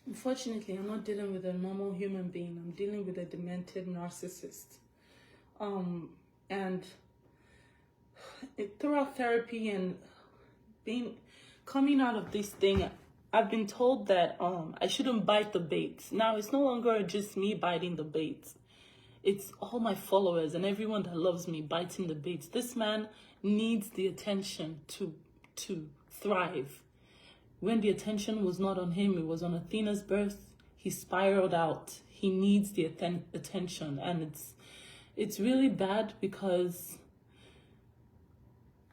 Unfortunately, I'm not dealing with a normal human being. I'm dealing with a demented narcissist. And throughout therapy and being coming out of this thing, I've been told that I shouldn't bite the bait. Now it's no longer just me biting the bait. It's all my followers and everyone that loves me biting the bait. This man needs the attention to thrive. When the attention was not on him, it was on Athena's birth. He spiraled out. He needs the attention, and it's really bad because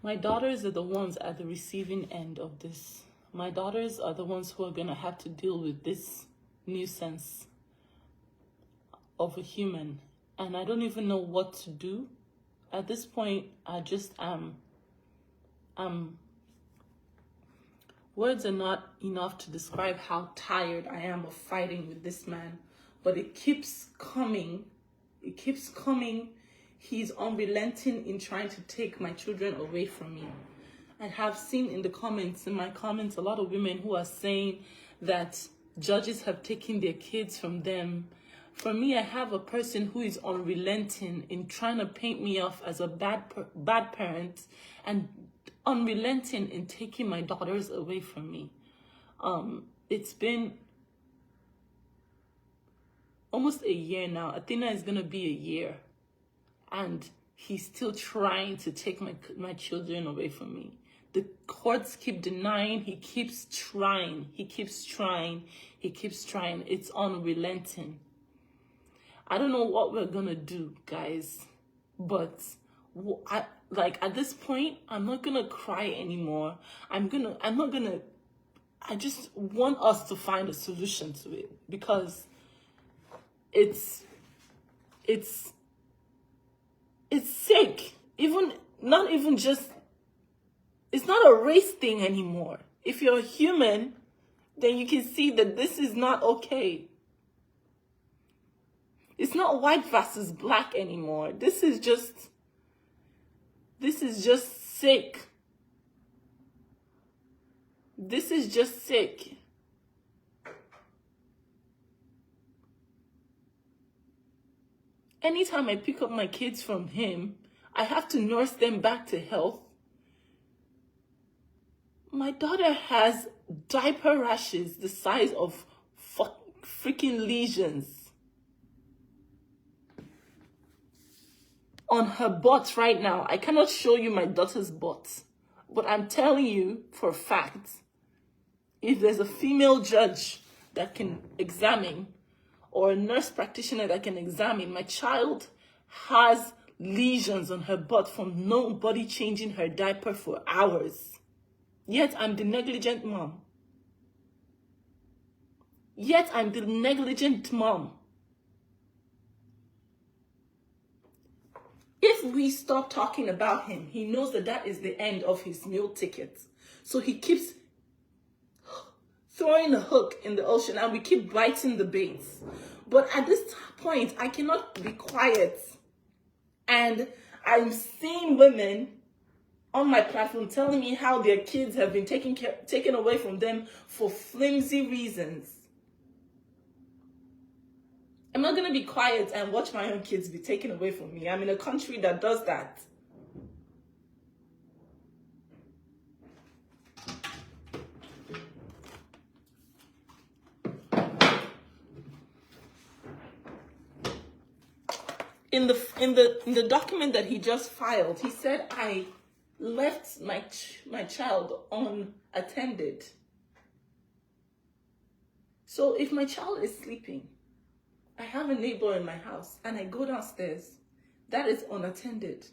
my daughters are the ones at the receiving end of this. My daughters are the ones who are gonna have to deal with this nuisance of a human, and I don't even know what to do. At this point, I just am. Words are not enough to describe how tired I am of fighting with this man, but it keeps coming. It keeps coming. He's unrelenting in trying to take my children away from me. I have seen in my comments, a lot of women who are saying that judges have taken their kids from them. For me, I have a person who is unrelenting in trying to paint me off as a bad parent and unrelenting in taking my daughters away from me. It's been almost a year now. Athena is going to be a year. And he's still trying to take my children away from me. The courts keep denying. He keeps trying. He keeps trying. He keeps trying. It's unrelenting. I don't know what we're going to do, guys. But at this point, I'm not going to cry anymore. I just want us to find a solution to it, because it's sick. It's not a race thing anymore. If you're a human, then you can see that this is not okay. It's not white versus black anymore. This is just sick. This is just sick. Anytime I pick up my kids from him, I have to nurse them back to health. My daughter has diaper rashes the size of freaking lesions on her butt right now. I cannot show you my daughter's butt, but I'm telling you for a fact, if there's a female judge that can examine, or a nurse practitioner that can examine, my child has lesions on her butt from nobody changing her diaper for hours. Yet I'm the negligent mom. If we stop talking about him, he knows that is the end of his meal ticket. So he keeps throwing a hook in the ocean and we keep biting the baits. But at this point, I cannot be quiet. And I'm seeing women on my platform telling me how their kids have been taken away from them for flimsy reasons. I'm not going to be quiet and watch my own kids be taken away from me. I'm in a country that does that. In the document that he just filed, he said I left my child unattended. So if my child is sleeping, I have a neighbor in my house and I go downstairs, that is unattended.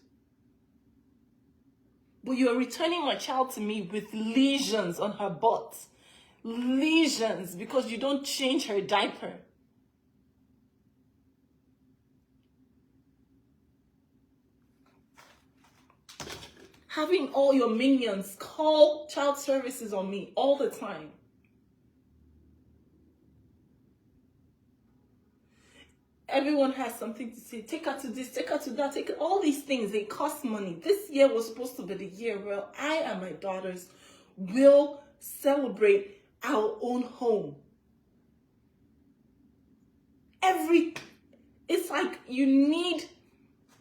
But you are returning my child to me with lesions on her butt. Lesions because you don't change her diaper. Having all your minions call child services on me all the time. Everyone has something to say. Take her to this, take her to that, take her. All these things, they cost money. This year was supposed to be the year where I and my daughters will celebrate our own home. It's like you need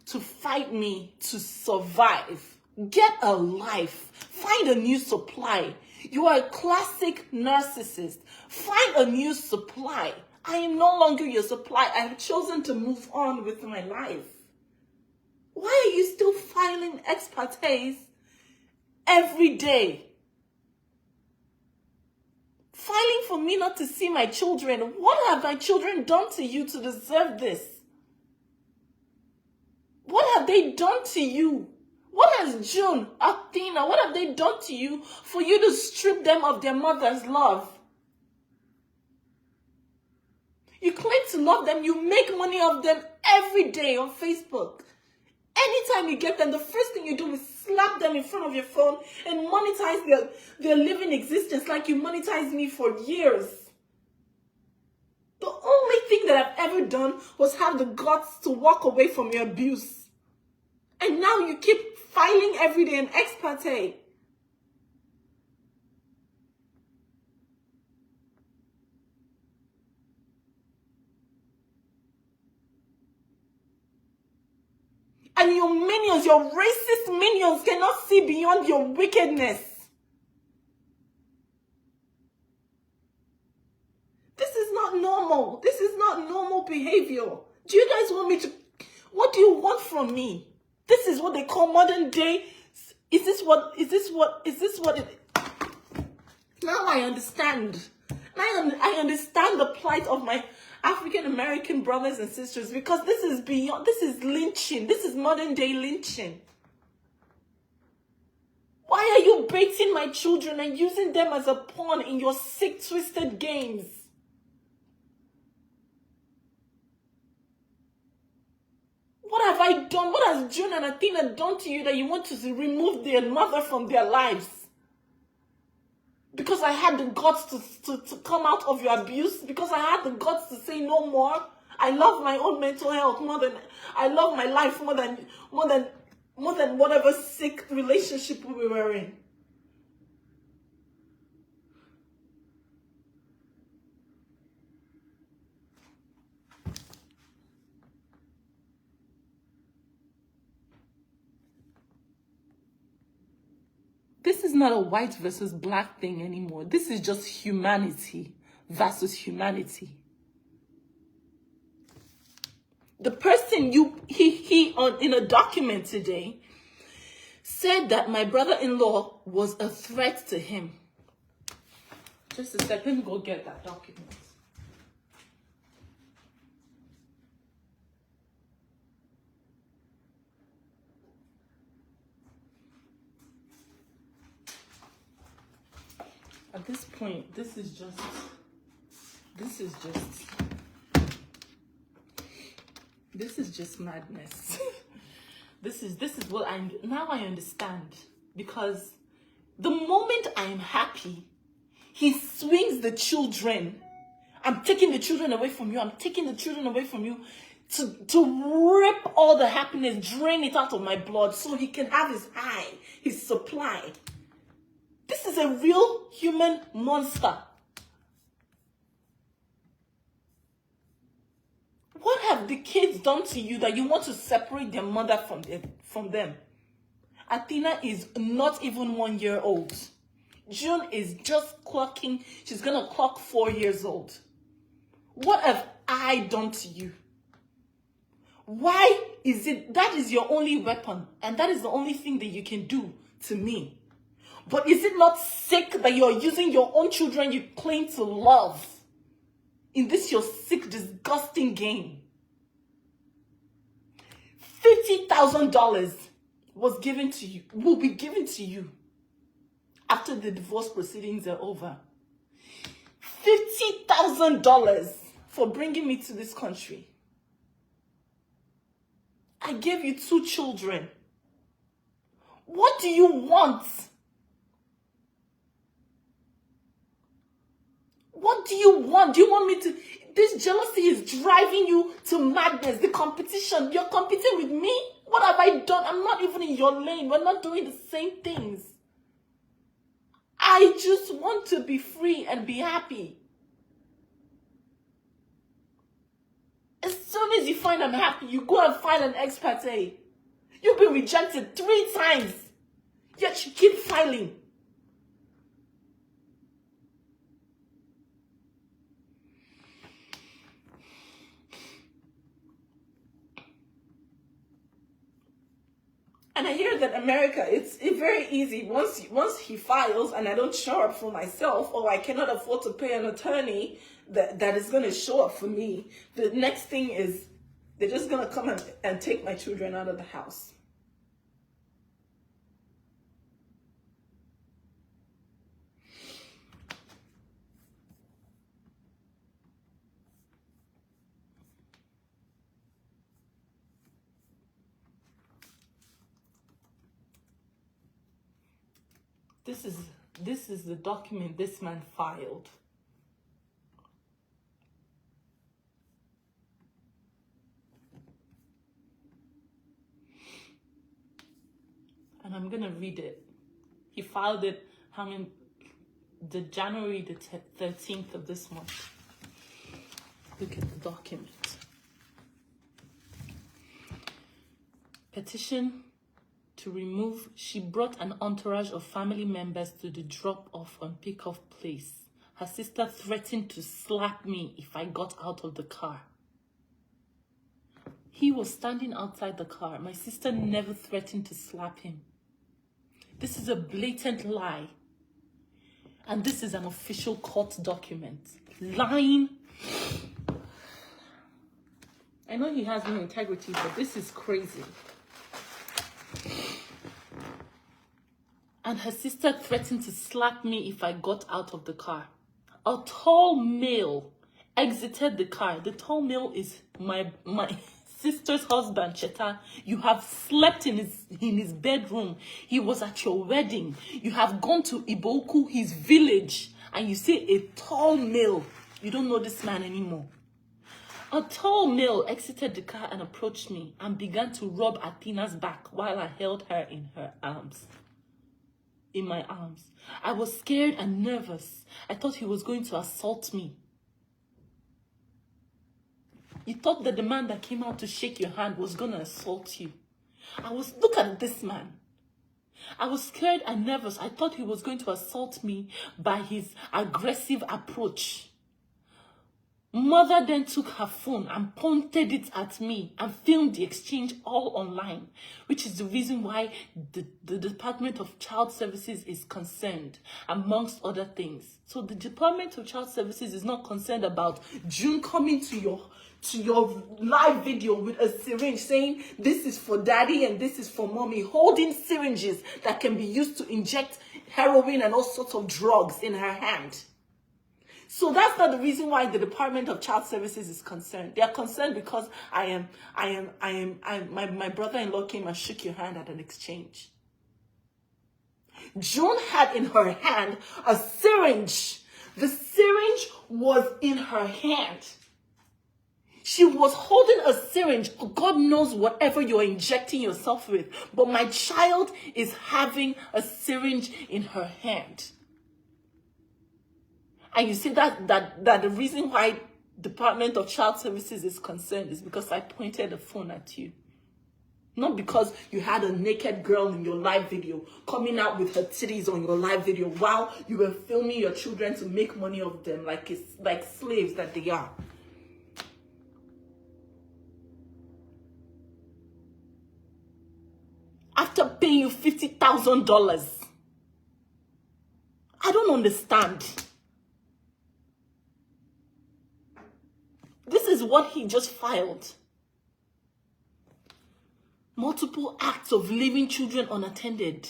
to fight me to survive. Get a life. Find a new supply. You are a classic narcissist. Find a new supply. I am no longer your supply. I have chosen to move on with my life. Why are you still filing ex partes every day? Filing for me not to see my children. What have my children done to you to deserve this? What have they done to you? What has June, Athena, what have they done to you for you to strip them of their mother's love? You claim to love them. You make money off them every day on Facebook. Anytime you get them, the first thing you do is slap them in front of your phone and monetize their living existence like you monetized me for years. The only thing that I've ever done was have the guts to walk away from your abuse. And now you keep filing every day an ex parte. And your minions, your racist minions, cannot see beyond your wickedness. This is not normal. This is not normal behavior. Do you guys want me to... What do you want from me? This is what they call modern day... Is this what it... Now I understand. I understand the plight of my African American brothers and sisters, because this is beyond, this is lynching. This is modern day lynching. Why are you baiting my children and using them as a pawn in your sick, twisted games? What have I done? What has June and Athena done to you that you want to remove their mother from their lives? Because I had the guts to come out of your abuse. Because I had the guts to say no more. I love my own mental health more than I love my life more than whatever sick relationship we were in. This is not a white versus black thing anymore. This is just humanity versus humanity. The person in a document today said that my brother-in-law was a threat to him. Just a second, let me go get that document. At this point, this is just madness. This is what now I understand. Because the moment I am happy, he swings the children. I'm taking the children away from you. I'm taking the children away from you to rip all the happiness, drain it out of my blood so he can have his high, his supply. This is a real human monster. What have the kids done to you that you want to separate their mother from them? Athena is not even 1 year old. June is just clocking. She's going to clock 4 years old. What have I done to you? Why is it that is your only weapon? And that is the only thing that you can do to me. But is it not sick that you're using your own children you claim to love in this your sick, disgusting game? $50,000 was given to you, will be given to you after the divorce proceedings are over. $50,000 for bringing me to this country. I gave you 2 children. What do you want? What do you want? Do you want me to... This jealousy is driving you to madness. The competition. You're competing with me? What have I done? I'm not even in your lane. We're not doing the same things. I just want to be free and be happy. soon as you find I'm happy, you go and file an ex parte. You've been rejected 3 times, yet you keep filing. And I hear that America, it's very easy. Once he files and I don't show up for myself, or I cannot afford to pay an attorney that is going to show up for me, the next thing is they're just going to come and take my children out of the house. This is the document this man filed. And I'm gonna read it. He filed it the January the 13th of this month. Look at the document. Petition to remove. She brought an entourage of family members to the drop-off and pick-off place. Her sister threatened to slap me if I got out of the car. He was standing outside the car. My sister never threatened to slap him. This is a blatant lie. And this is an official court document. Lying. I know he has no integrity, but this is crazy. And her sister threatened to slap me if I got out of the car. A tall male exited the car. The tall male is my sister's husband, Cheta. You have slept in his bedroom. He was at your wedding. You have gone to Iboku, his village, and you see a tall male. You don't know this man anymore. A tall male exited the car and approached me and began to rub Athena's back while I held her in my arms. I was scared and nervous. I thought he was going to assault me. You thought that the man that came out to shake your hand was going to assault you. Look at this man. I was scared and nervous. I thought he was going to assault me by his aggressive approach. Mother then took her phone and pointed it at me and filmed the exchange all online, which is the reason why the Department of Child Services is concerned, amongst other things. So the Department of Child Services is not concerned about June coming to your live video with a syringe saying this is for daddy and this is for mommy, holding syringes that can be used to inject heroin and all sorts of drugs in her hand. So that's not the reason why the Department of Child Services is concerned. They are concerned because my brother-in-law came and shook your hand at an exchange. June had in her hand a syringe. The syringe was in her hand. She was holding a syringe. God knows whatever you're injecting yourself with. But my child is having a syringe in her hand. And you see that the reason why Department of Child Services is concerned is because I pointed a phone at you. Not because you had a naked girl in your live video coming out with her titties on your live video while you were filming your children to make money of them like slaves that they are. After paying you $50,000. I don't understand. This is what he just filed. Multiple acts of leaving children unattended.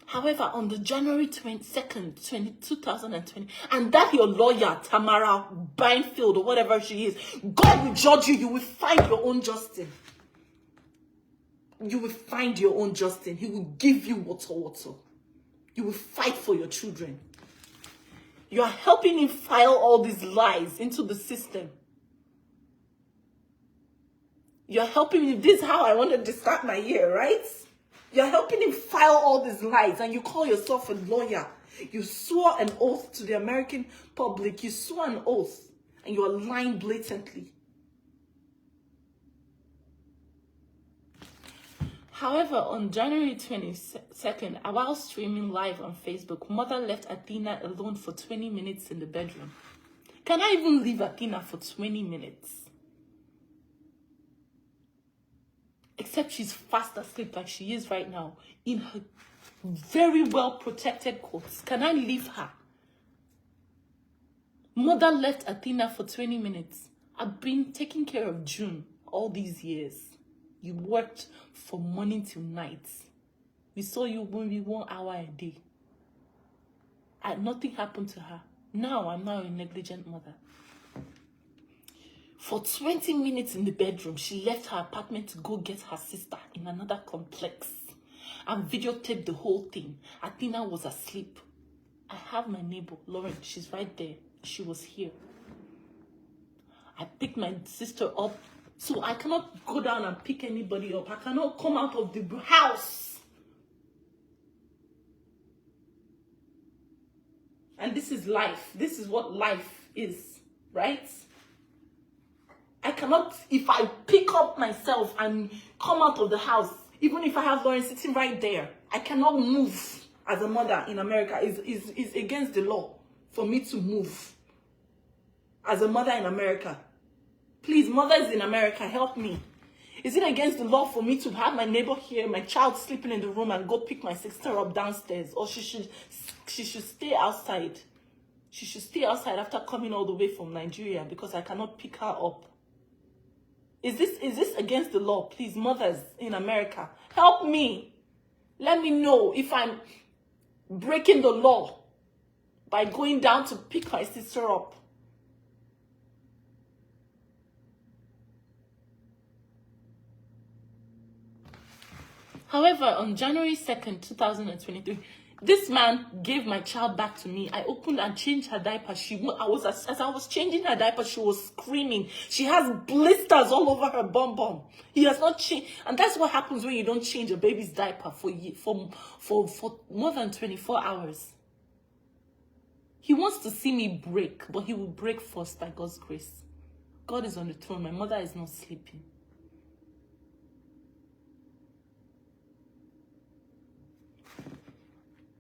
However, on the January 22nd, 2020, and that your lawyer, Tamara Bainfield, or whatever she is, God will judge you. You will find your own justice. You will find your own justice. He will give you water. You will fight for your children. You are helping him file all these lies into the system. You're helping me. This is how I wanted to start my year, right? You're helping him file all these lies, and you call yourself a lawyer. You swore an oath to the American public. You swore an oath, and you are lying blatantly. However, on January 22nd, while streaming live on Facebook, mother left Athena alone for 20 minutes in the bedroom. Can I even leave Athena for 20 minutes? Except she's fast asleep like she is right now in her very well protected coats. Can I leave her? Mother left Athena for 20 minutes. I've been taking care of June all these years. You worked from morning till night. We saw you maybe 1 hour a day. And nothing happened to her. Now I'm now a negligent mother. For 20 minutes in the bedroom, she left her apartment to go get her sister in another complex. And videotaped the whole thing. Athena was asleep. I have my neighbor, Lauren. She's right there. She was here. I picked my sister up. So I cannot go down and pick anybody up. I cannot come out of the house. And this is life. This is what life is, right? I cannot, if I pick up myself and come out of the house, even if I have Lauren sitting right there, I cannot move as a mother in America. It's against the law for me to move as a mother in America. Please, mothers in America, help me. Is it against the law for me to have my neighbor here, my child sleeping in the room, and go pick my sister up downstairs? Or she should stay outside. She should stay outside after coming all the way from Nigeria because I cannot pick her up. Is this against the law? Please, mothers in America, help me. Let me know if I'm breaking the law by going down to pick my sister up. However, on January 2nd, 2023, this man gave my child back to me. I opened and changed her diaper. As I was changing her diaper, she was screaming. She has blisters all over her bum bum. He has not changed. And that's what happens when you don't change a baby's diaper for more than 24 hours. He wants to see me break, but he will break first by God's grace. God is on the throne. My mother is not sleeping.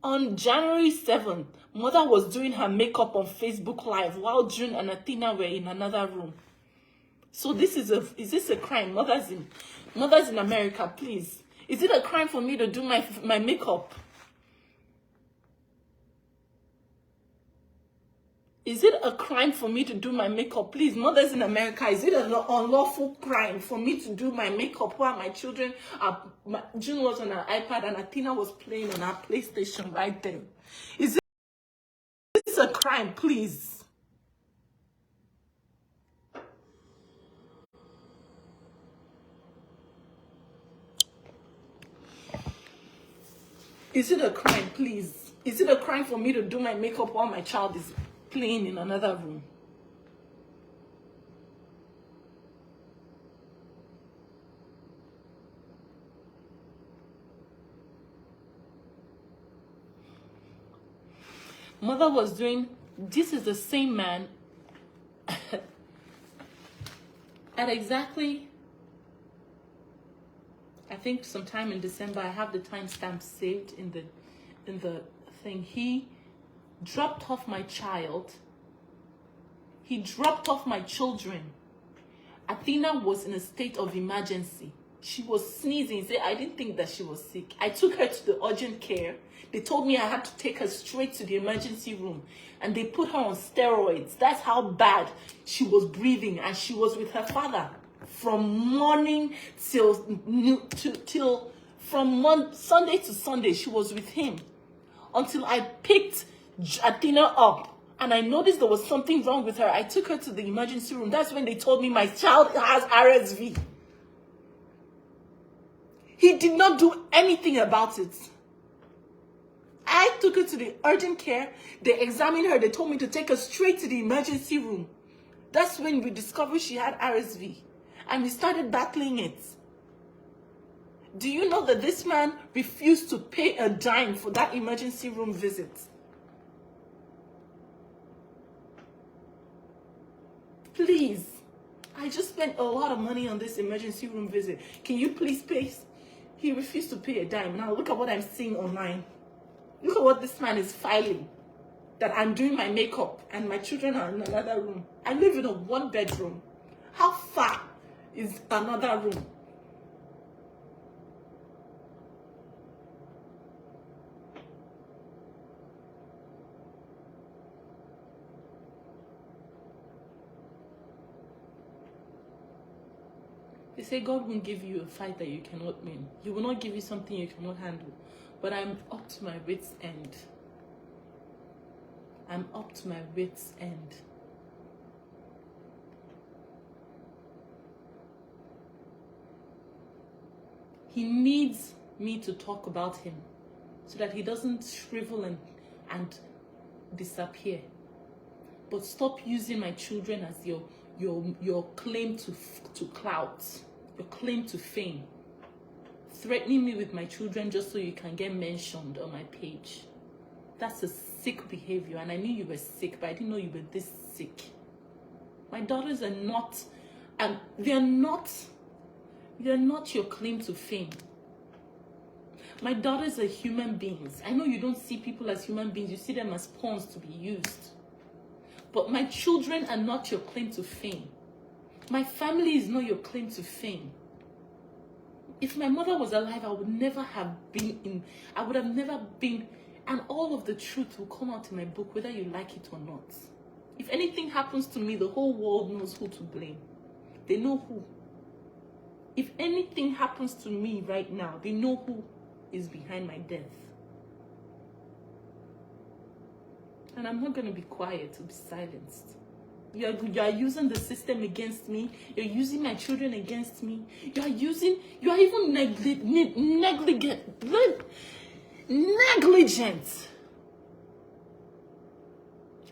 On January 7th, mother was doing her makeup on Facebook Live while June and Athena were in another room. So is this a crime? Mothers in America, please. Is it a crime for me to do my makeup? Is it a crime for me to do my makeup? Please, mothers in America, is it an unlawful crime for me to do my makeup while my children are... June was on her iPad and Athena was playing on her PlayStation right there. Is this a crime, please? Is it a crime, please? Is it a crime for me to do my makeup while my child is playing in another room? Mother was doing, this is the same man at exactly, I think sometime in December, I have the timestamp saved in the thing. He dropped off my child. He dropped off my children. Athena was in a state of emergency. She was sneezing. I didn't think that she was sick. I took her to the urgent care. They told me I had to take her straight to the emergency room. And they put her on steroids. That's how bad she was breathing. And she was with her father from morning from Sunday to Sunday. She was with him until I picked Athena up. And I noticed there was something wrong with her. I took her to the emergency room. That's when they told me my child has RSV. He did not do anything about it. I took her to the urgent care. They examined her. They told me to take her straight to the emergency room. That's when we discovered she had RSV. And we started battling it. Do you know that this man refused to pay a dime for that emergency room visit? Please, I just spent a lot of money on this emergency room visit. Can you please pay He refused to pay a dime. Now look at what I'm seeing online. Look at what this man is filing. That I'm doing my makeup and my children are in another room. I live in a 1-bedroom. How far is another room? They say God won't give you a fight that you cannot win. He will not give you something you cannot handle. But I'm up to my wits' end. I'm up to my wits' end. He needs me to talk about him so that he doesn't shrivel and disappear. But stop using my children as your claim to clout, your claim to fame. Threatening me with my children just so you can get mentioned on my page. That's a sick behavior, and I knew you were sick, but I didn't know you were this sick. My daughters are not, and they're not your claim to fame. My daughters are human beings. I know you don't see people as human beings, you see them as pawns to be used. But my children are not your claim to fame. My family is not your claim to fame. If my mother was alive, I would never have been, and all of the truth will come out in my book, whether you like it or not. If anything happens to me, the whole world knows who to blame. They know who. If anything happens to me right now, they know who is behind my death. And I'm not going to be quiet or be silenced. You are using the system against me. You're using my children against me. You are even negligent.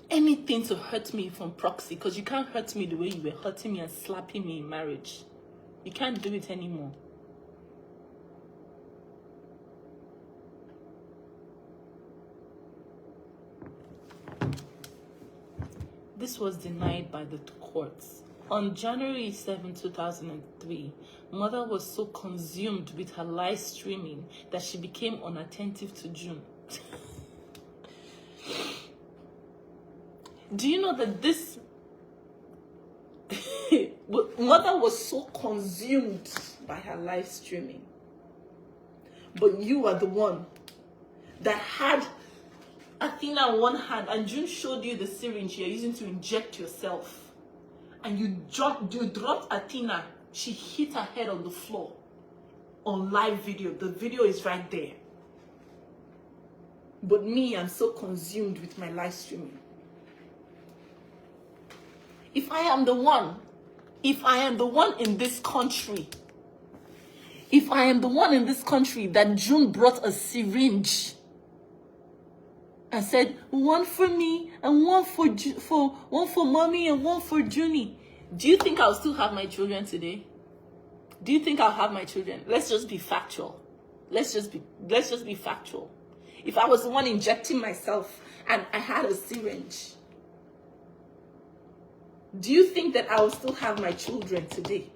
Anything to hurt me from proxy, because you can't hurt me the way you were hurting me and slapping me in marriage. You can't do it anymore. This was denied by the courts. On January 7, 2003, Mother was so consumed with her live streaming that she became unattentive to June. Do you know that this... Mother was so consumed by her live streaming. But you are the one that had Athena on one hand, and June showed you the syringe you're using to inject yourself. And you dropped Athena. She hit her head on the floor. On live video. The video is right there. But me, I'm so consumed with my live streaming. If I am the one in this country, that June brought a syringe and said, one for me and one for mommy and one for Junie, do you think I'll still have my children today? Do you think I'll have my children? Let's just be factual. Let's just be factual. If I was the one injecting myself and I had a syringe, do you think that I will still have my children today?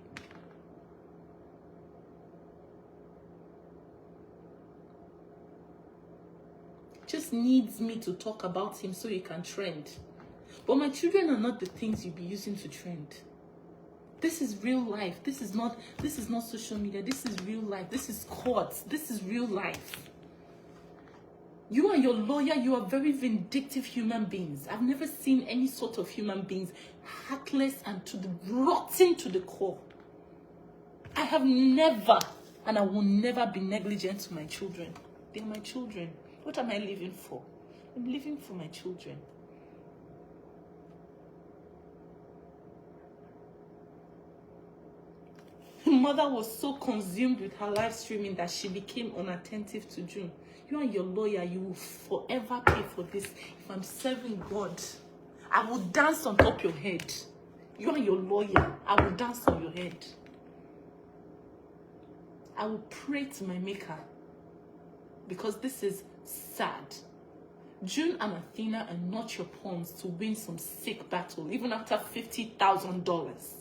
Just needs me to talk about him so he can trend. But my children are not the things you'll be using to trend. This is real life. This is not social media. This is real life. This is courts. This is real life. You and your lawyer, you are very vindictive human beings. I've never seen any sort of human beings heartless and rotten to the core. I have never, and I will never be negligent to my children. They're my children. What am I living for? I'm living for my children. Mother was so consumed with her live streaming that she became unattentive to June. You and your lawyer, you will forever pay for this. If I'm serving God, I will dance on top of your head. You and your lawyer, I will dance on your head. I will pray to my maker. Because this is sad. June and Athena are not your pawns to win some sick battle, even after $50,000.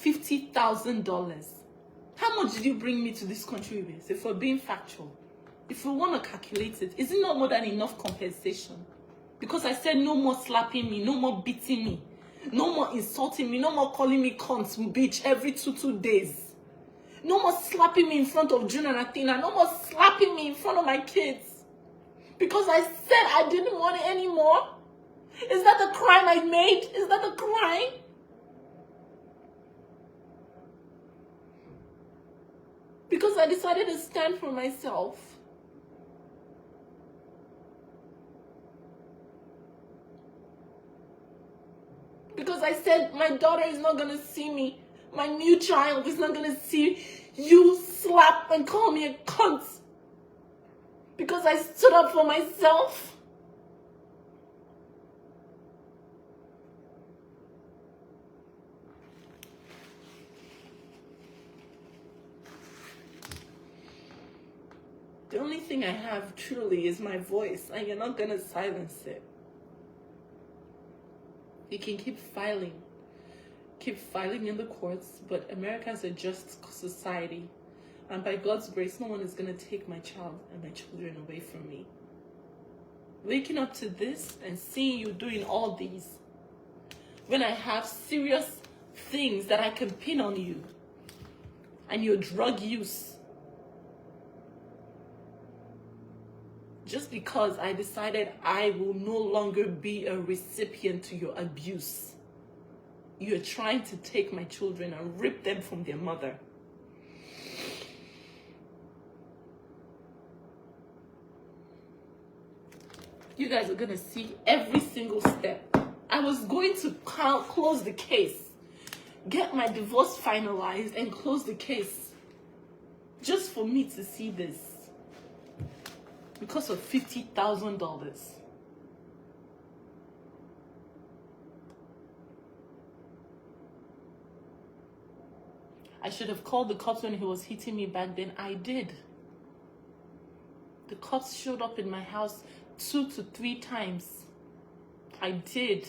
$50,000. How much did you bring me to this country with? If we're being factual, if we want to calculate it, is it not more than enough compensation? Because I said no more slapping me, no more beating me, no more insulting me, no more calling me cunt, bitch every two days. No more slapping me in front of June and Athena. No more slapping me in front of my kids. Because I said I didn't want it anymore. Is that the crime I made? Is that the crime? Because I decided to stand for myself. Because I said my daughter is not going to see me. My new child is not going to see you slap and call me a cunt. Because I stood up for myself. The only thing I have truly is my voice, and you're not going to silence it. You can keep filing in the courts, but America is a just society. And by God's grace, no one is going to take my child and my children away from me. Waking up to this and seeing you doing all these, when I have serious things that I can pin on you, and your drug use, just because I decided I will no longer be a recipient to your abuse. You're trying to take my children and rip them from their mother. You guys are going to see every single step. I was going to close the case, get my divorce finalized and close the case, just for me to see this. Because of $50,000. I should have called the cops when he was hitting me back then. I did. The cops showed up in my house 2 to 3 times. I did.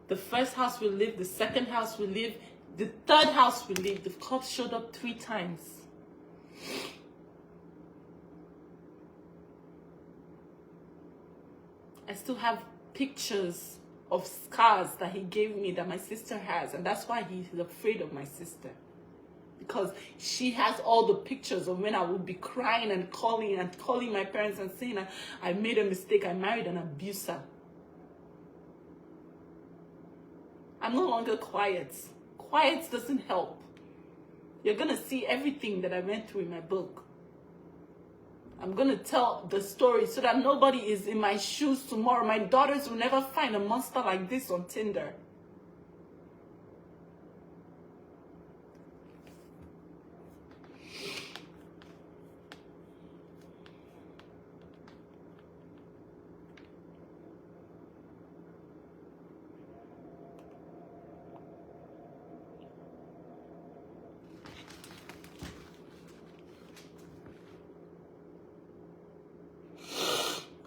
The first house we lived, the second house we lived, the third house we lived, the cops showed up 3 times. I still have pictures of scars that he gave me that my sister has, and that's why he's afraid of my sister, because she has all the pictures of when I would be crying and calling my parents and saying I made a mistake, I married an abuser. I'm no longer quiet. Quiet doesn't help. You're gonna see everything that I went through in my book. I'm going to tell the story so that nobody is in my shoes tomorrow. My daughters will never find a monster like this on Tinder.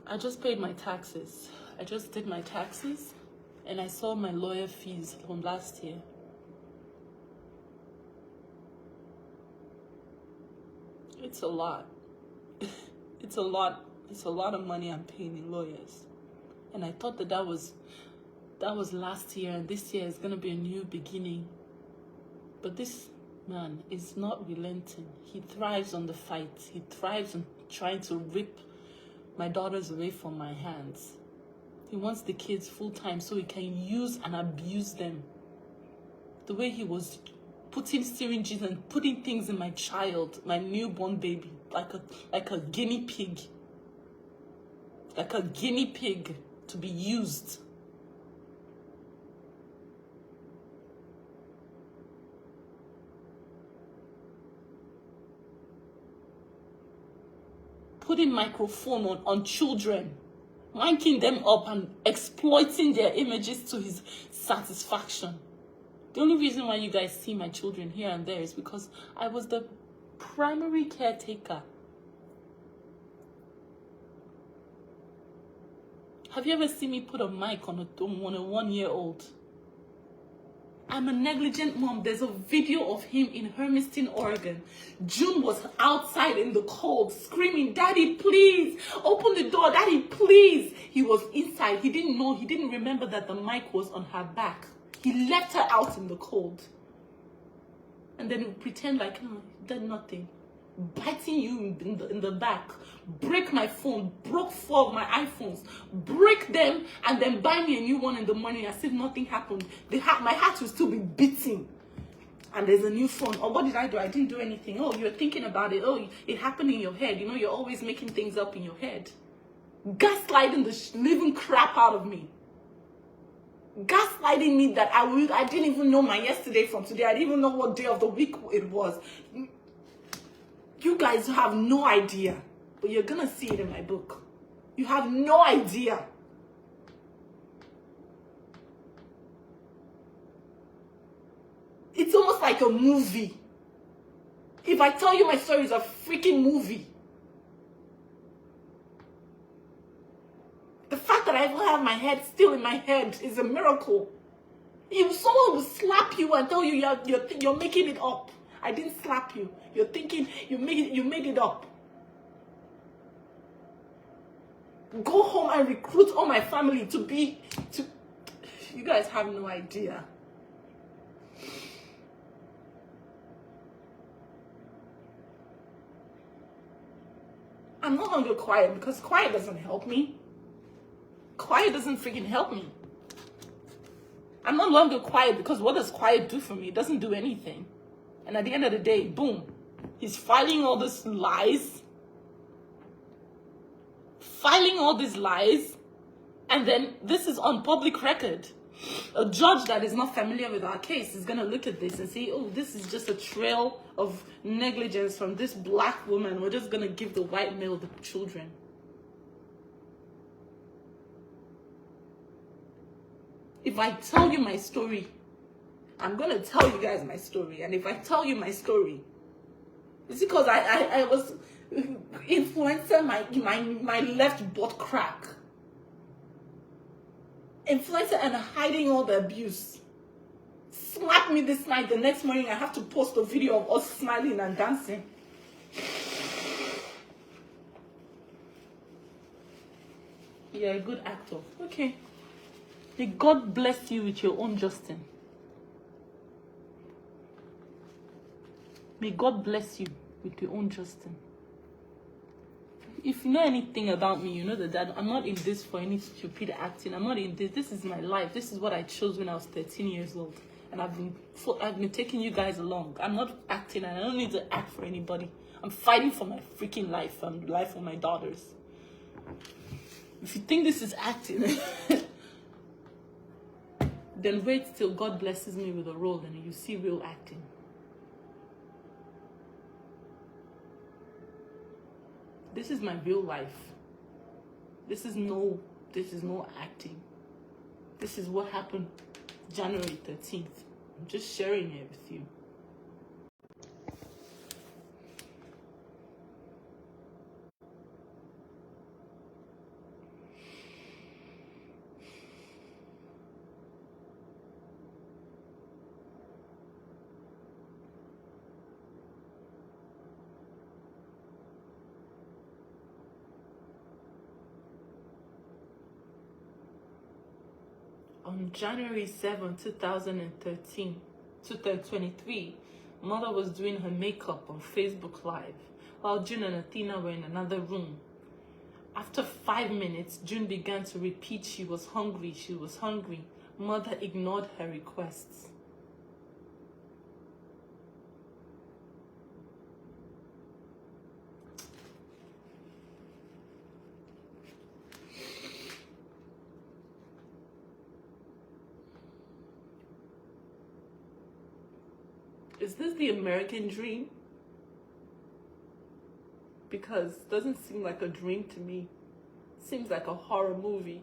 I just paid my taxes. I just did my taxes, and I saw my lawyer fees from last year. It's a lot. It's a lot. It's a lot of money I'm paying in lawyers. And I thought that was last year, and this year is going to be a new beginning. But this man is not relenting. He thrives on the fight. He thrives on trying to rip my daughters away from my hands. He wants the kids full time so he can use and abuse them. The way he was putting syringes and putting things in my child, my newborn baby, like a guinea pig. Like a guinea pig to be used. Putting microphone on children, miking them up and exploiting their images to his satisfaction. The only reason why you guys see my children here and there is because I was the primary caretaker. Have you ever seen me put a mic on a 1-year-old? I'm a negligent mom. There's a video of him in Hermiston, Oregon. June was outside in the cold screaming, "Daddy, please open the door. Daddy, please." He was inside. He didn't know. He didn't remember that the mic was on her back. He left her out in the cold. And then he would pretend like, "Oh, he did nothing." Biting you in the back, break my phone, broke 4 of my iPhones, break them, and then buy me a new one in the morning as if nothing happened. My heart will still be beating. And there's a new phone. Oh, what did I do? I didn't do anything. Oh, you're thinking about it. Oh, it happened in your head. You know, you're always making things up in your head. Gaslighting the living crap out of me. Gaslighting me that I didn't even know my yesterday from today. I didn't even know what day of the week it was. You guys have no idea, but you're gonna see it in my book. You have no idea. It's almost like a movie. If I tell you my story, it's a freaking movie. The fact that I even have my head still in my head is a miracle. If someone will slap you and tell you you're making it up. I didn't slap you. You're thinking you made it up. Go home and recruit all my family to. You guys have no idea. I'm no longer quiet because quiet doesn't help me. Quiet doesn't freaking help me. I'm no longer quiet because what does quiet do for me? It doesn't do anything. And at the end of the day, boom, he's filing all these lies. And then this is on public record. A judge that is not familiar with our case is going to look at this and say, oh, this is just a trail of negligence from this black woman. We're just going to give the white male the children. If I tell you my story, I'm going to tell you guys my story. And if I tell you my story, it's because I was influencing my left butt crack. Influencer and hiding all the abuse. Slap me this night. The next morning I have to post a video of us smiling and dancing. You're a good actor. Okay. May God bless you with your own Justin. May God bless you with your own Justin. If you know anything about me, you know that I'm not in this for any stupid acting. I'm not in this. This is my life. This is what I chose when I was 13 years old. And I've been taking you guys along. I'm not acting, and I don't need to act for anybody. I'm fighting for my freaking life and the life of my daughters. If you think this is acting, then wait till God blesses me with a role and you see real acting. This is my real life. This is no acting. This is what happened January 13th. I'm just sharing it with you. On January 7, 2023, Mother was doing her makeup on Facebook Live while June and Athena were in another room. After 5 minutes, June began to repeat she was hungry, she was hungry. Mother ignored her requests. Is this the American dream? Because it doesn't seem like a dream to me. It seems like a horror movie.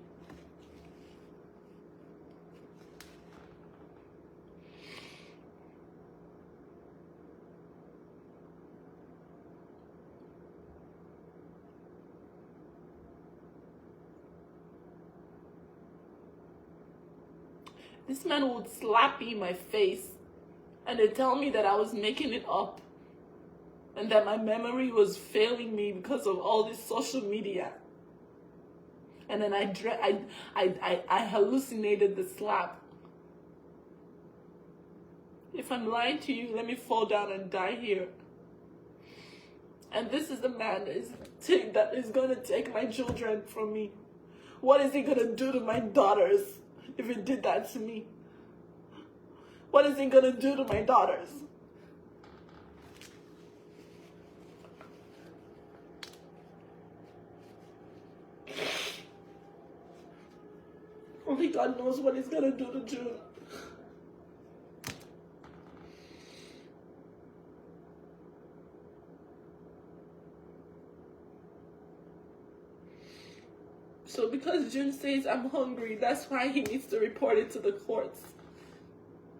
This man would slap me in my face and they tell me that I was making it up and that my memory was failing me because of all this social media. And then I hallucinated the slap. If I'm lying to you, let me fall down and die here. And this is the man that is going to take my children from me. What is he going to do to my daughters if he did that to me? What is he going to do to my daughters? Only God knows what he's going to do to June. So because June says I'm hungry, that's why he needs to report it to the courts.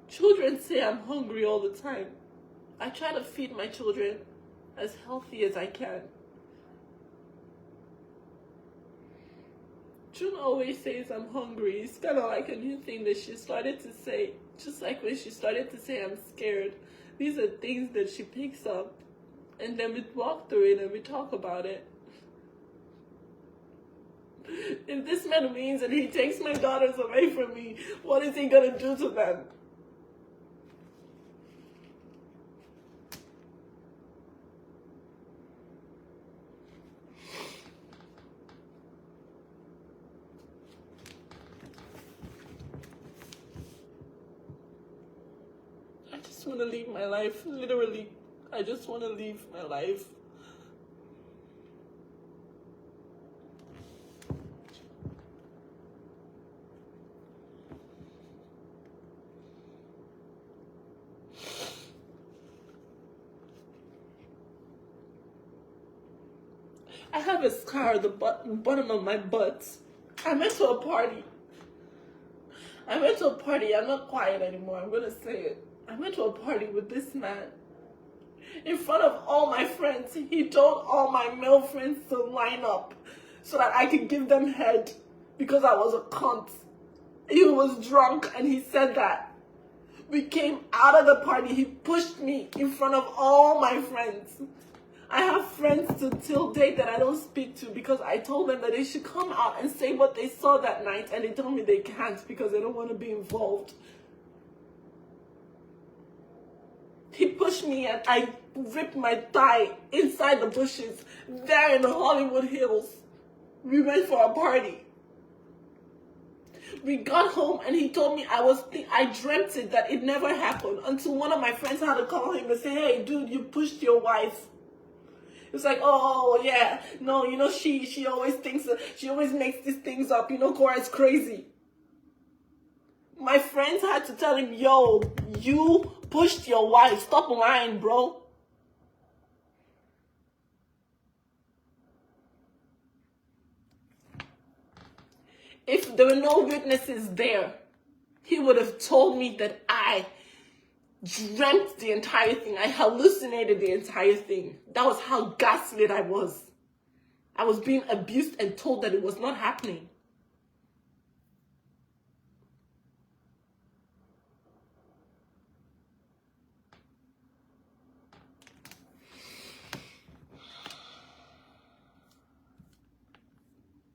Children say I'm hungry all the time. I try to feed my children as healthy as I can. June always says I'm hungry. It's kind of like a new thing that she started to say. Just like when she started to say I'm scared. These are things that she picks up. And then we walk through it and we talk about it. If this man wins and he takes my daughters away from me, what is he going to do to them? I just want to live my life. Literally, I just want to live my life. I have a scar at the bottom of my butt. I went to a party. I'm not quiet anymore. I'm going to say it. I went to a party with this man. In front of all my friends, he told all my male friends to line up so that I could give them head because I was a cunt. He was drunk and he said that. We came out of the party. He pushed me in front of all my friends. I have friends to till date that I don't speak to because I told them that they should come out and say what they saw that night, and they told me they can't because they don't want to be involved. He pushed me and I ripped my thigh inside the bushes there in the Hollywood Hills. We went for a party. We got home and he told me I dreamt it, that it never happened, until one of my friends had to call him and say, hey dude, you pushed your wife. It's like, oh yeah, no, you know, she always thinks, she always makes these things up, you know, Korra is crazy. My friends had to tell him, yo, you pushed your wife, stop lying, bro. If there were no witnesses there, he would have told me that I dreamt the entire thing. I hallucinated the entire thing. That was how gaslit I was. I was being abused and told that it was not happening.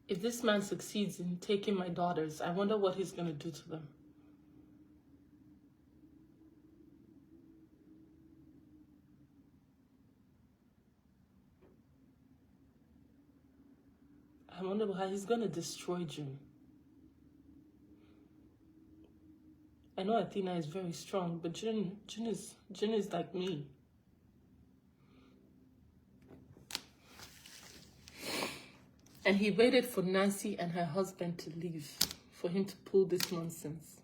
If this man succeeds in taking my daughters, I wonder what he's going to do to them. I wonder how he's going to destroy June. I know Athena is very strong, but June is like me. And he waited for Nancy and her husband to leave for him to pull this nonsense.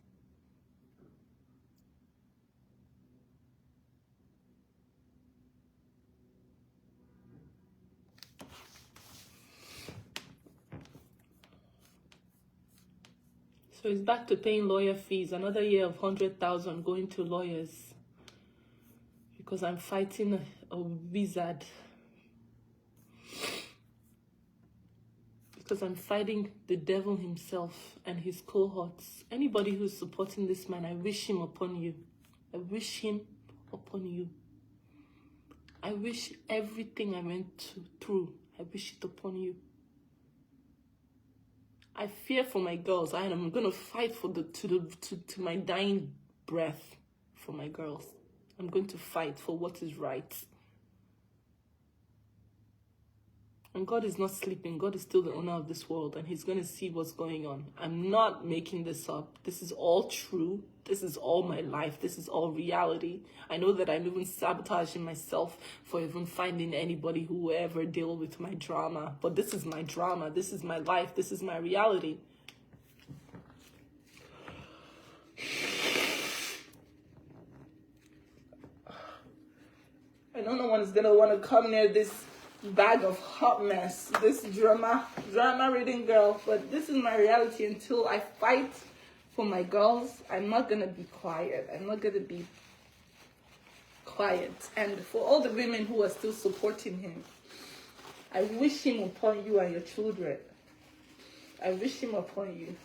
So he's back to paying lawyer fees. Another year of 100,000 going to lawyers because I'm fighting a wizard. Because I'm fighting the devil himself and his cohorts. Anybody who's supporting this man, I wish him upon you. I wish him upon you. I wish everything I went through, I wish it upon you. I fear for my girls. I am gonna fight for to my dying breath for my girls. I'm going to fight for what is right. And God is not sleeping. God is still the owner of this world, and he's going to see what's going on. I'm not making this up. This is all true. This is all my life. This is all reality. I know that I'm even sabotaging myself for even finding anybody who will ever deal with my drama. But this is my drama. This is my life. This is my reality. I know no one is going to want to come near this bag of hot mess, this drama reading girl, but this is my reality. Until I fight for my girls, I'm not gonna be quiet. I'm not gonna be quiet. And for all the women who are still supporting him, I wish him upon you and your children. I wish him upon you.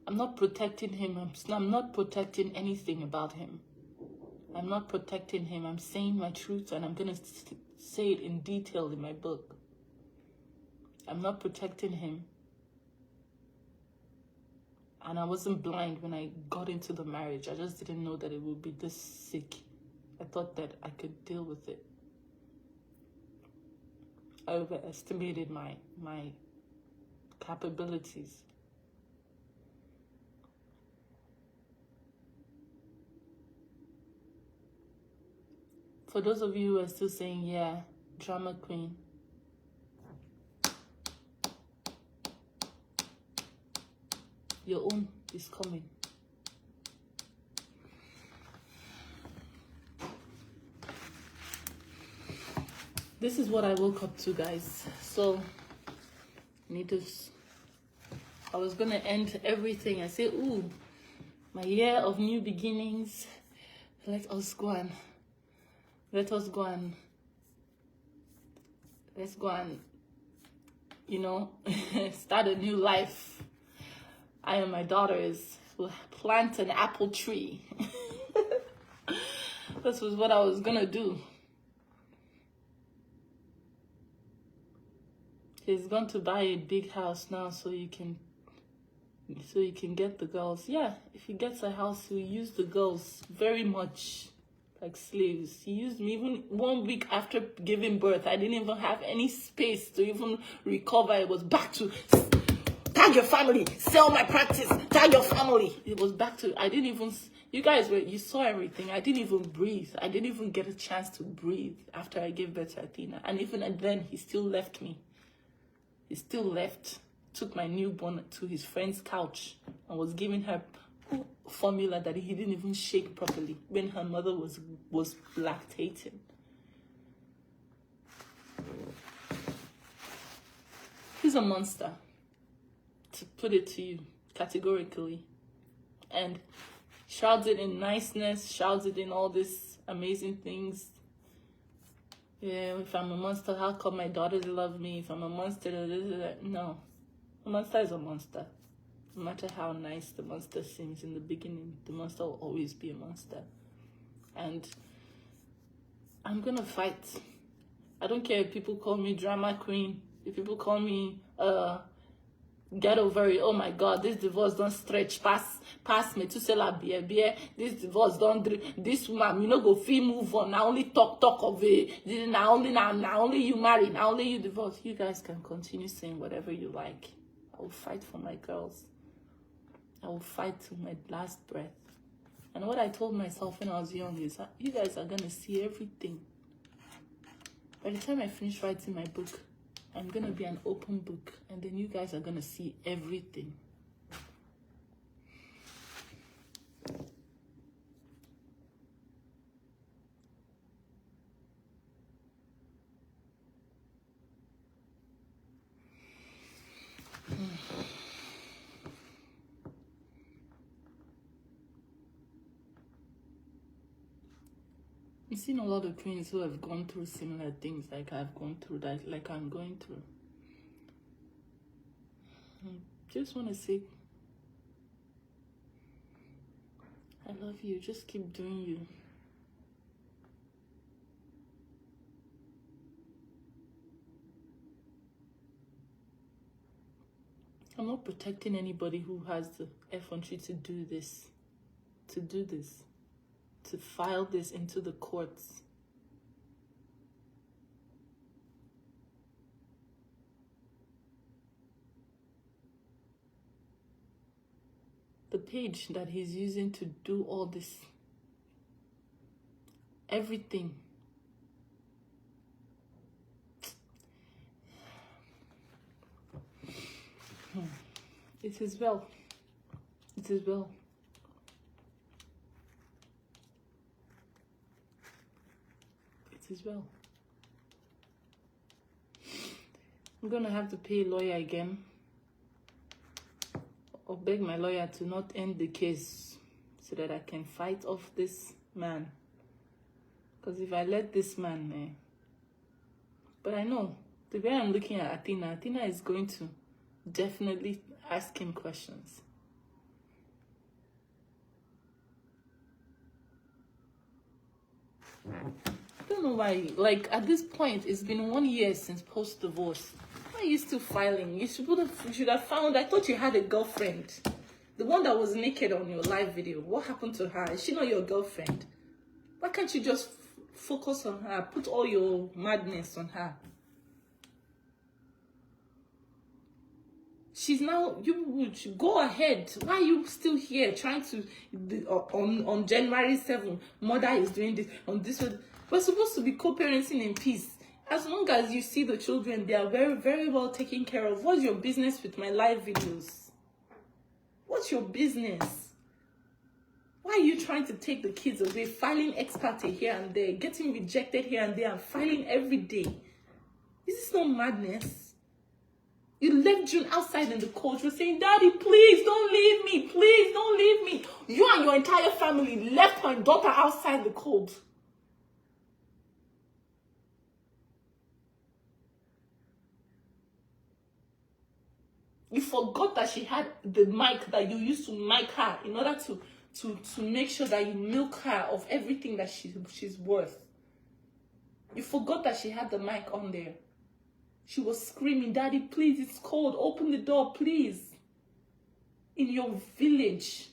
I'm not protecting him. I'm not protecting anything about him. I'm not protecting him. I'm saying my truth, and I'm going to say it in detail in my book. I'm not protecting him. And I wasn't blind when I got into the marriage. I just didn't know that it would be this sick. I thought that I could deal with it. I overestimated my capabilities. For those of you who are still saying, yeah, drama queen, your own is coming. This is what I woke up to, guys. So, I was going to end everything. I say, ooh, my year of new beginnings. Let us go and start a new life. I and my daughters will plant an apple tree. This was what I was gonna do. He's going to buy a big house now so you can get the girls. Yeah, if he gets a house, he'll use the girls very much like slaves. He used me even 1 week after giving birth. I didn't even have any space to even recover. It was back to tag your family, sell my practice, tag your family. It was back to, you saw everything. I didn't even breathe. I didn't even get a chance to breathe after I gave birth to Athena. And even then, he still left me. He still left, took my newborn to his friend's couch and was giving her formula that he didn't even shake properly when her mother was lactating. He's a monster, to put it to you categorically, and shouts it in niceness, shouts it in all these amazing things. Yeah, if I'm a monster, how come my daughters love me? If I'm a monster, no, a monster is a monster. No matter how nice the monster seems in the beginning, the monster will always be a monster. And I'm going to fight. I don't care if people call me drama queen, if people call me get over it. Oh my God, this divorce don't stretch pass me to sell a beer. This divorce don't this woman, go feel move on. Now only talk of it. Now only you marry, now only you divorce. You guys can continue saying whatever you like. I will fight for my girls. I will fight to my last breath. And what I told myself when I was young is that you guys are going to see everything. By the time I finish writing my book, I'm going to be an open book. And then you guys are going to see everything. I've seen a lot of queens who have gone through similar things like I've gone through, that like I'm going through. Just want to say, I love you. Just keep doing you. I'm not protecting anybody who has the effrontery to do this, to file this into the courts. The page that he's using to do all this, everything. It is well. It is well. It is well. I'm gonna have to pay a lawyer again, or beg my lawyer to not end the case so that I can fight off this man. Because if I let this man, but I know the way I'm looking at Athena is going to definitely ask him questions. I don't know why, like at this point, it's been 1 year since post-divorce. Why are you still filing? You should have found, I thought you had a girlfriend. The one that was naked on your live video. What happened to her? Is she not your girlfriend? Why can't you just focus on her? Put all your madness on her. She's now, you go ahead. Why are you still here trying to, on January 7th, mother is doing this, on this one. We're supposed to be co-parenting in peace. As long as you see the children, they are very, very well taken care of. What's your business with my live videos? What's your business? Why are you trying to take the kids away, filing ex parte here and there, getting rejected here and there, and filing every day? Is this not madness? You left June outside in the cold. You're saying, Daddy, please don't leave me. Please don't leave me. You and your entire family left my daughter outside the cold. You forgot that she had the mic that you used to mic her in order to make sure that you milk her of everything that she's worth. You forgot that she had the mic on there. She was screaming, Daddy, please, it's cold. Open the door, please. In your village.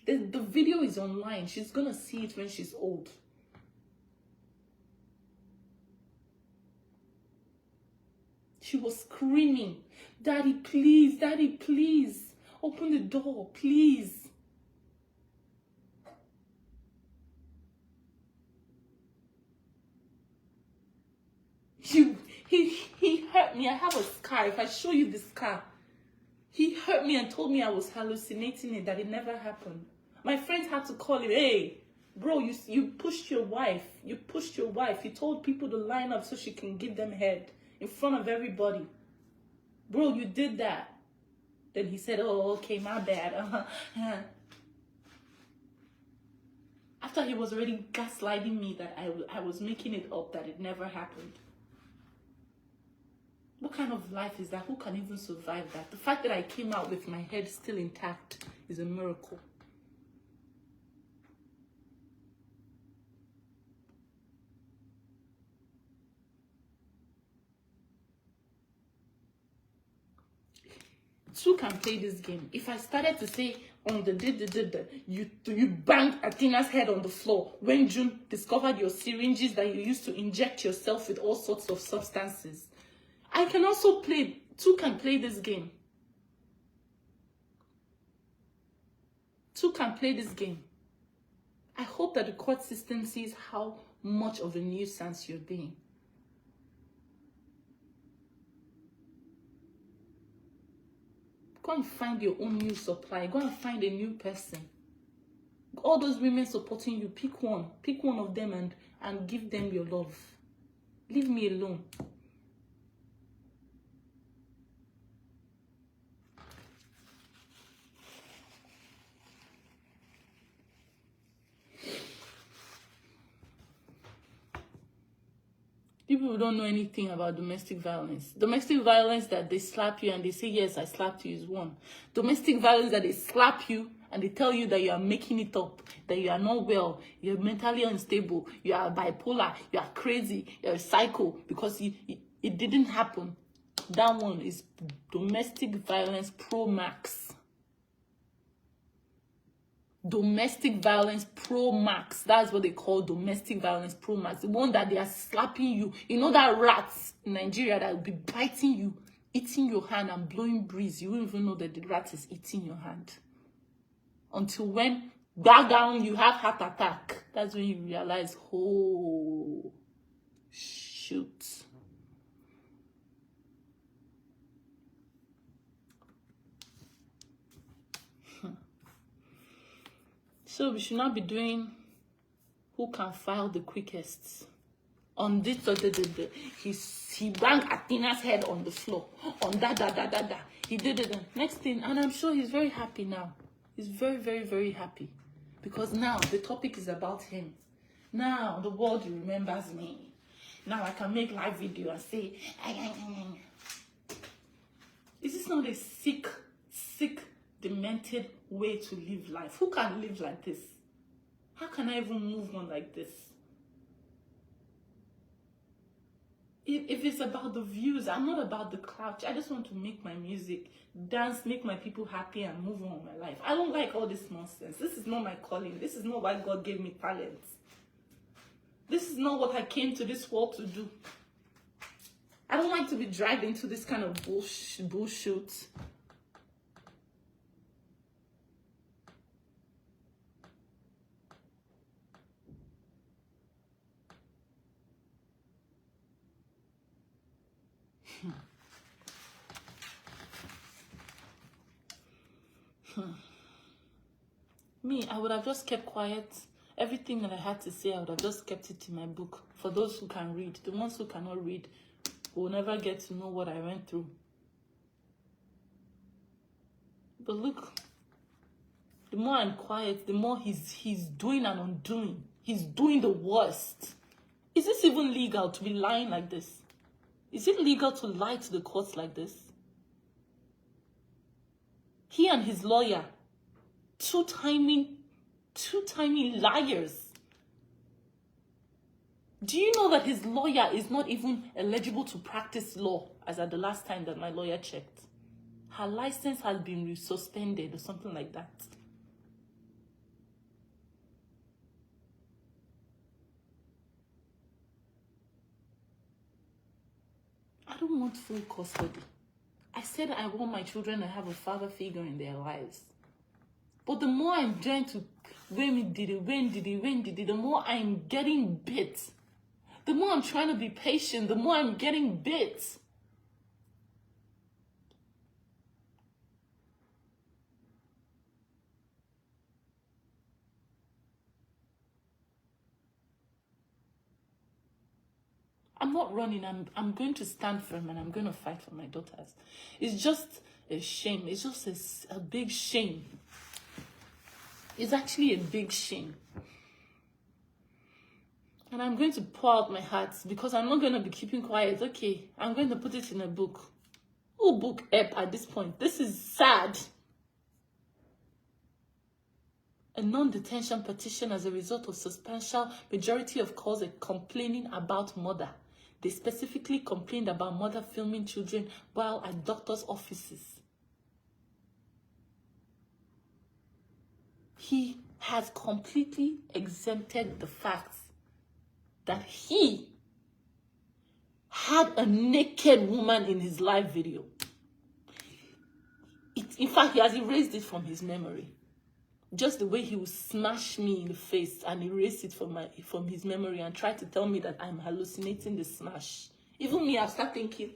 The video is online. She's going to see it when she's old. She was screaming, Daddy, please, open the door, please. He hurt me. I have a scar. If I show you the scar, he hurt me and told me I was hallucinating it, that it never happened. My friends had to call him, hey, bro, you pushed your wife. You told people to line up so she can give them head in front of everybody. Bro, you did that. Then he said, oh, okay, my bad. After he was already gaslighting me that I was making it up, that it never happened. What kind of life is that? Who can even survive that? The fact that I came out with my head still intact is a miracle. Two can play this game. If I started to say on you banged Athena's head on the floor when June discovered your syringes that you used to inject yourself with all sorts of substances, I can also play. Two can play this game. Two can play this game. I hope that the court system sees how much of a nuisance you're being. Go and find your own new supply. Go and find a new person. All those women supporting you, pick one. Pick one of them and give them your love. Leave me alone. You don't know anything about domestic violence. Domestic violence that they slap you and they say, yes, I slapped you is one. Domestic violence that they slap you and they tell you that you are making it up, that you are not well, you're mentally unstable, you are bipolar, you are crazy, you're a psycho because it didn't happen. That one is domestic violence pro max. Domestic violence pro max. That's what they call domestic violence pro max. The one that they are slapping you. You know that rats in Nigeria that will be biting you, eating your hand and blowing breeze. You won't even know that the rat is eating your hand. Until when down you have heart attack. That's when you realize, oh, shoot. So we should not be doing who can file the quickest. On this, he banged Athena's head on the floor. On that. He did it. Next thing, and I'm sure he's very happy now. He's very, very, very happy. Because now the topic is about him. Now the world remembers me. Now I can make live video and say, is this not a sick, demented way to live life? Who can live like this? How can I even move on like this? If it's about the views, I'm not about the clout. I just want to make my music, dance, make my people happy and move on with my life. I don't like all this nonsense. This is not my calling. This is not why God gave me talents. This is not what I came to this world to do. I don't like to be dragged into this kind of bullshit. Me, I would have just kept quiet. Everything that I had to say, I would have just kept it in my book. For those who can read. The ones who cannot read will never get to know what I went through. But look, the more I'm quiet, the more he's doing and undoing. He's doing the worst. Is this even legal to be lying like this? Is it legal to lie to the courts like this? He and his lawyer, two-timing liars. Do you know that his lawyer is not even eligible to practice law, as at the last time that my lawyer checked? Her license has been suspended or something like that. I don't want full custody. I said I want my children to have a father figure in their lives. But the more I'm trying to, when did it, the more I'm getting bit. The more I'm trying to be patient, the more I'm getting bit. I'm not running. I'm going to stand firm and I'm going to fight for my daughters. It's just a shame. It's just a big shame. It's actually a big shame. And I'm going to pour out my heart because I'm not going to be keeping quiet. Okay, I'm going to put it in a book. Who book up at this point? This is sad. A non-detention petition as a result of substantial majority of calls complaining about murder. They specifically complained about mother filming children while at doctors' offices. He has completely exempted the fact that he had a naked woman in his live video. In fact, he has erased it from his memory. Just the way he would smash me in the face and erase it from his memory and try to tell me that I'm hallucinating the smash. Even me, I've started thinking,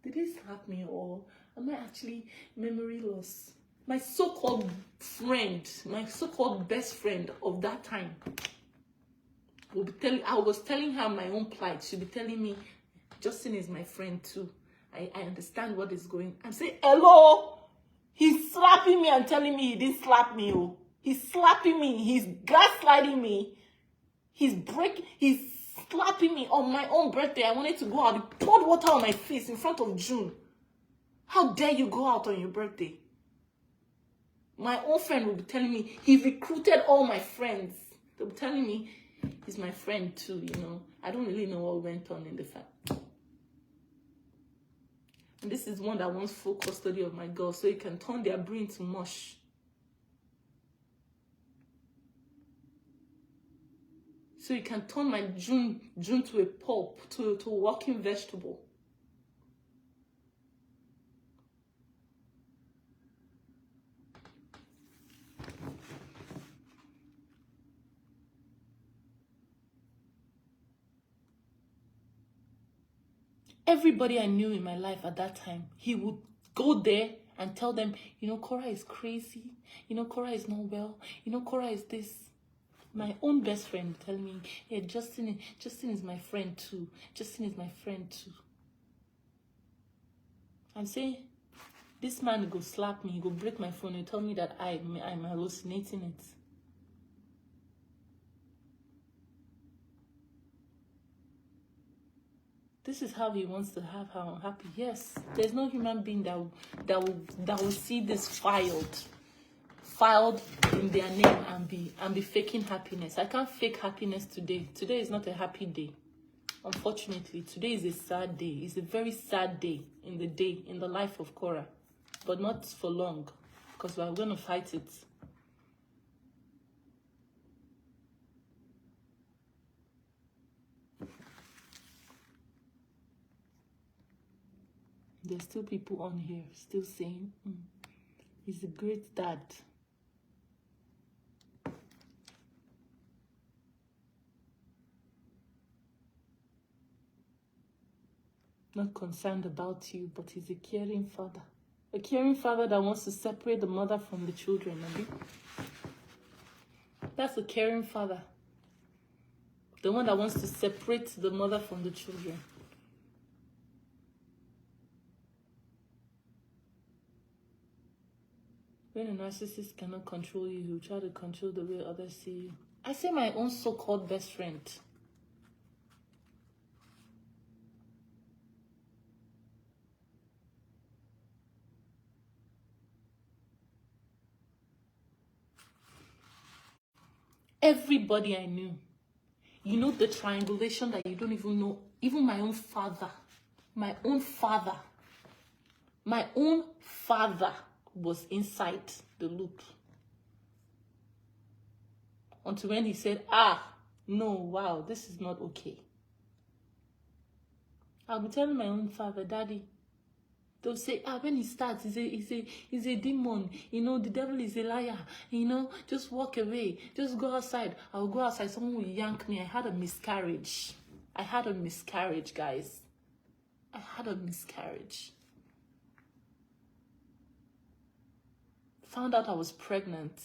did he slap me or am I actually memory loss? My so-called friend, my so-called best friend of that time, will be I was telling her my own plight. She'll be telling me, Justin is my friend too. I understand what is going on. I'm saying, hello? He's slapping me and telling me he didn't slap me. Oh. He's slapping me. He's gaslighting me. He's Slapping me on my own birthday. I wanted to go out. He poured water on my face in front of June. How dare you go out on your birthday? My own friend will be telling me he recruited all my friends. They'll be telling me he's my friend too, you know. I don't really know what went on in the family. And this is one that wants full custody of my girl so he can turn their brain to mush. So you can turn my June to a pulp, to a walking vegetable. Everybody I knew in my life at that time, he would go there and tell them, you know, Korra is crazy. You know, Korra is not well. You know, Korra is this. My own best friend telling me, yeah, Justin is my friend too. Justin is my friend too. I'm saying, this man go slap me, he go break my phone and tell me that I'm hallucinating it. This is how he wants to have her unhappy. Yes, there's no human being that will see this filed in their name and be faking happiness. I can't fake happiness today. Today is not a happy day. Unfortunately, today is a sad day. It's a very sad day in the life of Korra. But not for long, because we're going to fight it. There's still people on here still saying, he's a great dad. Not concerned about you, but he's a caring father. A caring father that wants to separate the mother from the children. Maybe. That's a caring father. The one that wants to separate the mother from the children. When a narcissist cannot control you, he'll try to control the way others see you. I say my own so-called best friend. Everybody I knew. You know the triangulation that you don't even know. Even my own father. My own father was inside the loop. Until when he said, no, wow, this is not okay. I'll be telling my own father, Daddy. They'll say, when he starts, he's a demon. You know, the devil is a liar. You know, just walk away. Just go outside. I'll go outside. Someone will yank me. I had a miscarriage. Guys. I had a miscarriage. Found out I was pregnant.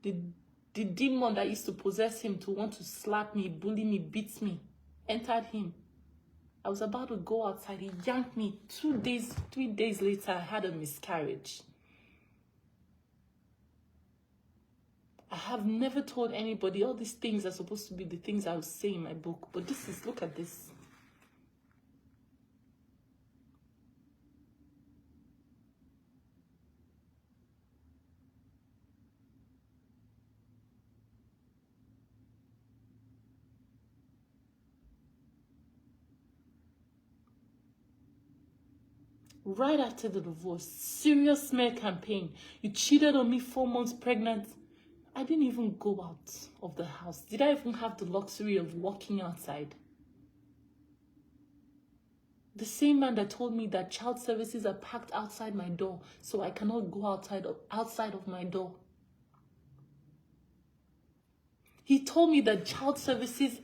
The demon that used to possess him to want to slap me, bully me, beat me, entered him. I was about to go outside. He yanked me. 3 days later, I had a miscarriage. I have never told anybody. All these things are supposed to be the things I would say in my book. But look at this. Right after the divorce, serious smear campaign. You cheated on me 4 months pregnant. I didn't even go out of the house. Did I even have the luxury of walking outside? The same man that told me that child services are packed outside my door, so I cannot go outside of my door. He told me that child services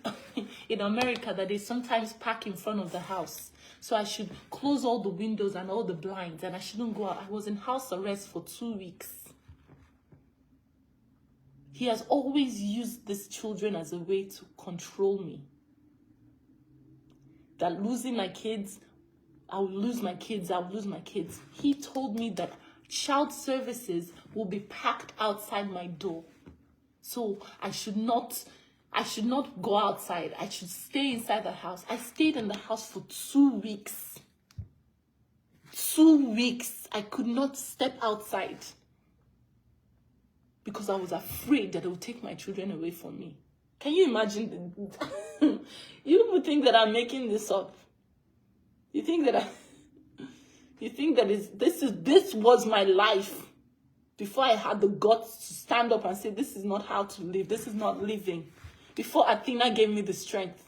in America, that they sometimes park in front of the house. So I should close all the windows and all the blinds, and I shouldn't go out. I was in house arrest for 2 weeks. He has always used these children as a way to control me. That losing my kids, I will lose my kids, He told me that child services will be packed outside my door. So I should not I should not go outside. I should stay inside the house. I stayed in the house for 2 weeks. 2 weeks. I could not step outside because I was afraid that it would take my children away from me. Can you imagine? You would think that I'm making this up. You think that this was my life before I had the guts to stand up and say, this is not how to live. This is not living. Before Athena gave me the strength.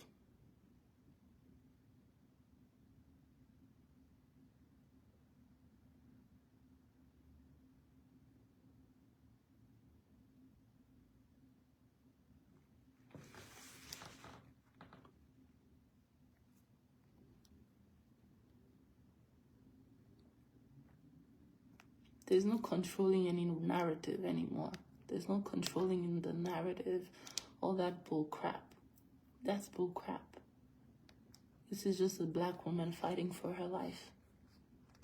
There's no controlling any narrative anymore. There's no controlling in the narrative. All that bull crap. That's bull crap. This is just a black woman fighting for her life.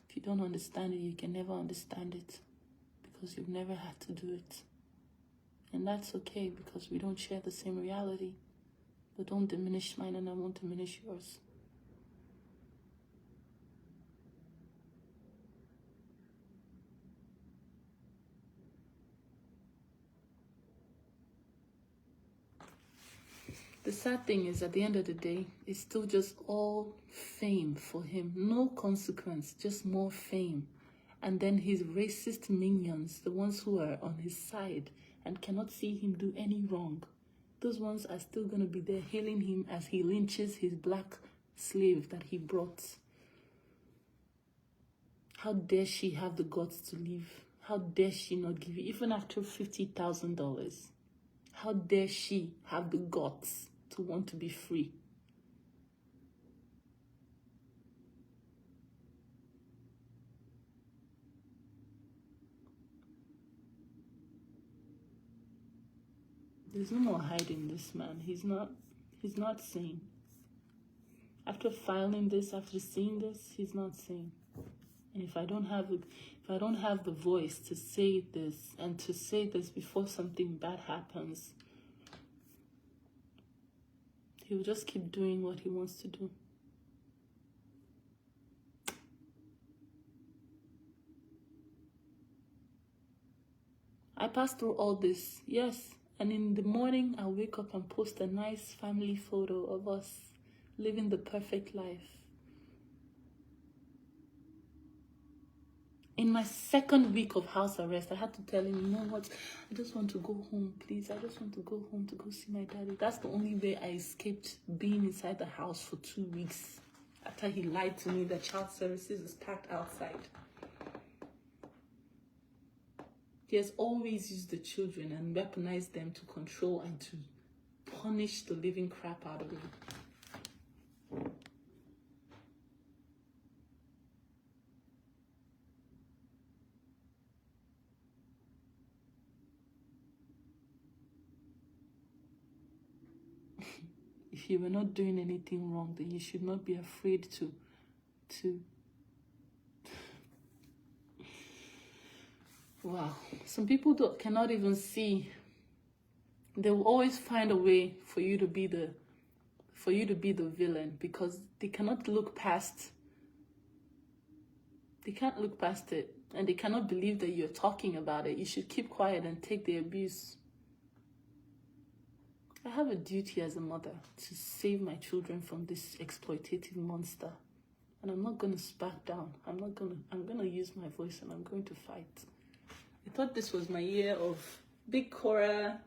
If you don't understand it, you can never understand it because you've never had to do it. And that's okay because we don't share the same reality. But don't diminish mine and I won't diminish yours. The sad thing is, at the end of the day, it's still just all fame for him. No consequence, just more fame. And then his racist minions, the ones who are on his side and cannot see him do any wrong, those ones are still going to be there hailing him as he lynches his black slave that he brought. How dare she have the guts to leave? How dare she not give you, even after $50,000? How dare she have the guts to want to be free? There's no more hiding this man. He's not sane. After filing this, after seeing this, he's not sane. And if I don't have the voice to say this and to say this before something bad happens, he'll just keep doing what he wants to do. I passed through all this, yes. And in the morning, I'll wake up and post a nice family photo of us living the perfect life. In my second week of house arrest, I had to tell him, you know what? I just want to go home, please. I just want to go home to go see my daddy. That's the only way I escaped being inside the house for 2 weeks. After he lied to me that child services is packed outside. He has always used the children and weaponized them to control and to punish the living crap out of them. If you were not doing anything wrong, then you should not be afraid to wow. Some people cannot even see. They will always find a way for you to be the villain because they cannot look past. They can't look past it, and they cannot believe that you're talking about it. You should keep quiet and take the abuse. I have a duty as a mother to save my children from this exploitative monster. And I'm not going to back down. I'm going to use my voice and I'm going to fight. I thought this was my year of big korra,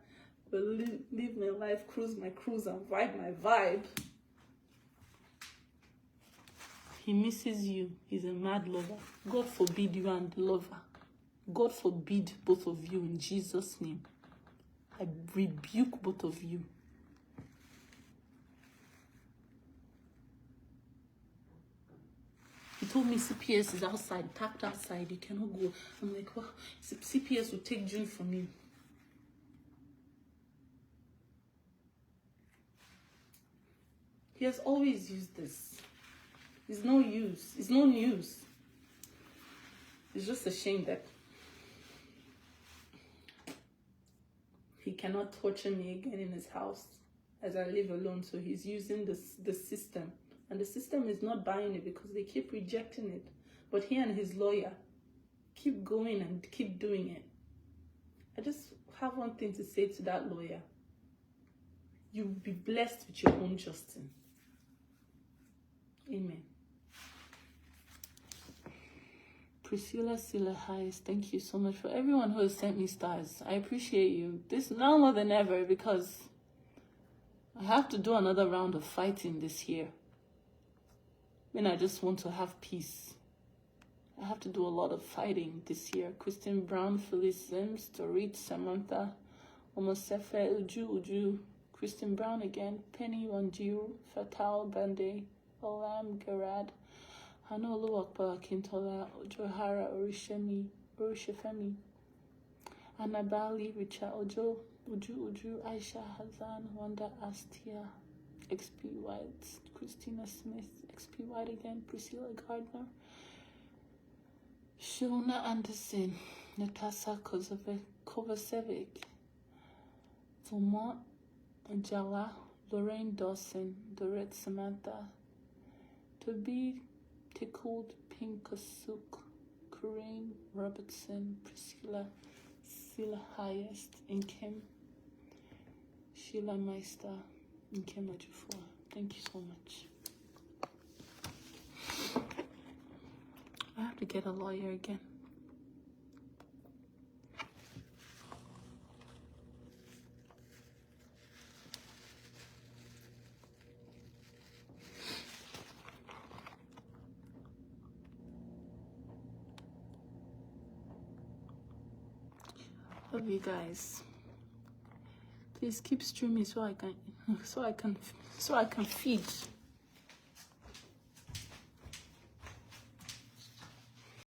live my life, cruise my cruise and vibe my vibe. He misses you. He's a mad lover. God forbid you and the lover. God forbid both of you in Jesus' name. I rebuke both of you. He told me CPS is outside, packed outside. You cannot go. I'm like, well, CPS will take June from you. He has always used this. It's no use. It's no news. It's just a shame that he cannot torture me again in his house. as I live alone. So he's using the system. And the system is not buying it because they keep rejecting it. But he and his lawyer keep going and keep doing it. I just have one thing to say to that lawyer. You'll be blessed with your own Justin. Amen. Priscilla Silla Hayes, thank you so much for everyone who has sent me stars. I appreciate you. This now more than ever, because I have to do another round of fighting this year. I just want to have peace. I have to do a lot of fighting this year. Christine Brown, Phyllis Sims, Dorit, Samantha, Omosefe, Uju, Christine Brown again, Penny Wanjiru, Fatal Bande, Olam Garad, Hanolu Akpa Kintola, Johara Orishefemi, Anabali, Richa Ojo, Uju, Aisha Hazan, Wanda Astia, XP White, Christina Smith, XP White again, Priscilla Gardner, Shona Anderson, Natasha Kovacevic, Vermont, Jala, Lorraine Dawson, Dorette Samantha, Toby Tickled, Pinkasuk, Corinne Robertson, Priscilla Silla Highest, Inkem, Sheila Meister, Inkem Ajufua. Thank you so much. I have to get a lawyer again. Love you guys. Please keep streaming so I can feed